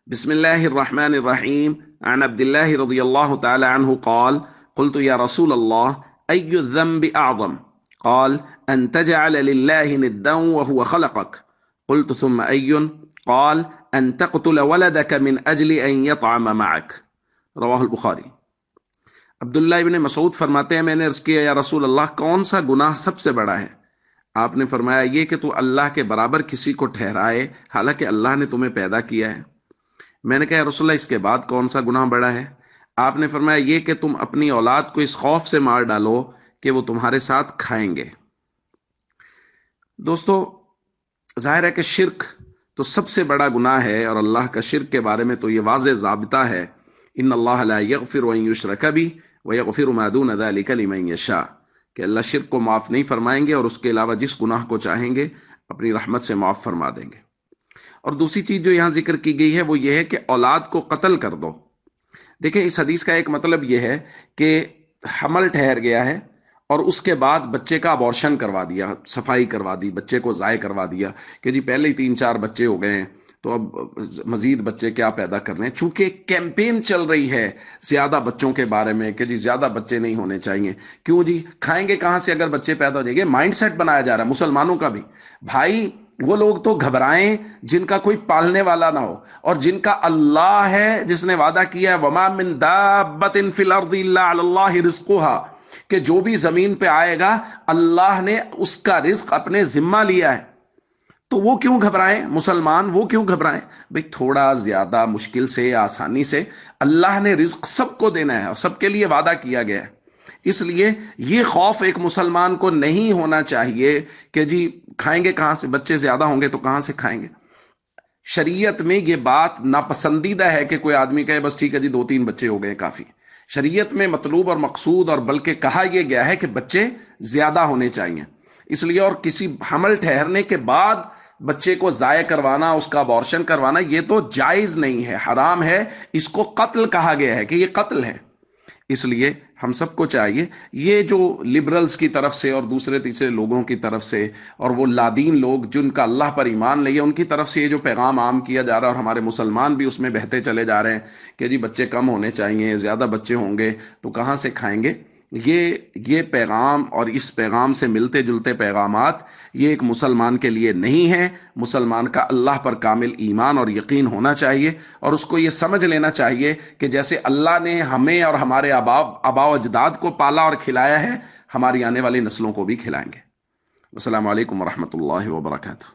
بسم الله الرحمن الرحيم عن عبد الله رضي الله تعالى عنه قال: قلت يا رسول الله، أي الذنب أعظم؟ قال: أن تجعل لله ندا وهو خلقك. قلت ثم أي؟ قال: أن تقتل ولدك من أجل أن يطعم معك. رواہ البخاری۔ عبداللہ ابن مسعود فرماتے ہیں، میں نے عرض کیا یا رسول اللہ، کون سا گناہ سب سے بڑا ہے؟ آپ نے فرمایا یہ کہ تو اللہ کے برابر کسی کو ٹھہرائے حالانکہ اللہ نے تمہیں پیدا کیا ہے۔ میں نے کہا یا رسول اللہ، اس کے بعد کون سا گناہ بڑا ہے؟ آپ نے فرمایا یہ کہ تم اپنی اولاد کو اس خوف سے مار ڈالو کہ وہ تمہارے ساتھ کھائیں گے۔ دوستو، ظاہر ہے کہ شرک تو سب سے بڑا گناہ ہے، اور اللہ کا شرک کے بارے میں تو یہ واضح ضابطہ ہے، ان اللہ لا یغفر ان یشرک بہ ویغفر ما دون ذلک لمن یشاء، کہ اللہ شرک کو معاف نہیں فرمائیں گے اور اس کے علاوہ جس گناہ کو چاہیں گے اپنی رحمت سے معاف فرما دیں گے۔ اور دوسری چیز جو یہاں ذکر کی گئی ہے وہ یہ ہے کہ اولاد کو قتل کر دو۔ دیکھیں، اس حدیث کا ایک مطلب یہ ہے کہ حمل ٹھہر گیا ہے اور اس کے بعد بچے کا ابورشن کروا دیا، صفائی کروا دی، بچے کو ضائع کروا دیا کہ جی پہلے ہی 3-4 بچے ہو گئے ہیں تو اب مزید بچے کیا پیدا کرنے ہیں۔ چونکہ کیمپین چل رہی ہے زیادہ بچوں کے بارے میں کہ جی زیادہ بچے نہیں ہونے چاہیے، کیوں جی کھائیں گے کہاں سے اگر بچے پیدا ہو جائیں گے؟ مائنڈ سیٹ بنایا جا رہا ہے مسلمانوں کا بھی۔ بھائی وہ لوگ تو گھبرائیں جن کا کوئی پالنے والا نہ ہو، اور جن کا اللہ ہے جس نے وعدہ کیا ہے وما من دابۃ فی الارض الا علی اللہ رزقها، کہ جو بھی زمین پہ آئے گا اللہ نے اس کا رزق اپنے ذمہ لیا ہے۔ تو وہ کیوں گھبرائیں مسلمان، وہ کیوں گھبرائیں؟ بھئی تھوڑا زیادہ مشکل سے آسانی سے اللہ نے رزق سب کو دینا ہے اور سب کے لیے وعدہ کیا گیا ہے۔ اس لیے یہ خوف ایک مسلمان کو نہیں ہونا چاہیے کہ جی کھائیں گے کہاں سے، بچے زیادہ ہوں گے تو کہاں سے کھائیں گے۔ شریعت میں یہ بات ناپسندیدہ ہے کہ کوئی آدمی کہے بس ٹھیک ہے جی 2-3 بچے ہو گئے کافی۔ شریعت میں مطلوب اور مقصود اور بلکہ کہا یہ گیا ہے کہ بچے زیادہ ہونے چاہیے۔ اس لیے اور کسی حمل ٹھہرنے کے بعد بچے کو ضائع کروانا، اس کا ابورشن کروانا، یہ تو جائز نہیں ہے، حرام ہے، اس کو قتل کہا گیا ہے کہ یہ قتل ہے۔ اس لیے ہم سب کو چاہیے، یہ جو لبرلز کی طرف سے اور دوسرے تیسرے لوگوں کی طرف سے اور وہ لادین لوگ جن کا اللہ پر ایمان نہیں ہے ان کی طرف سے یہ جو پیغام عام کیا جا رہا ہے، اور ہمارے مسلمان بھی اس میں بہتے چلے جا رہے ہیں کہ جی بچے کم ہونے چاہیے، زیادہ بچے ہوں گے تو کہاں سے کھائیں گے، یہ پیغام اور اس پیغام سے ملتے جلتے پیغامات یہ ایک مسلمان کے لیے نہیں ہے۔ مسلمان کا اللہ پر کامل ایمان اور یقین ہونا چاہیے، اور اس کو یہ سمجھ لینا چاہیے کہ جیسے اللہ نے ہمیں اور ہمارے آباء و اجداد کو پالا اور کھلایا ہے، ہماری آنے والی نسلوں کو بھی کھلائیں گے۔ السلام علیکم ورحمۃ اللہ وبرکاتہ۔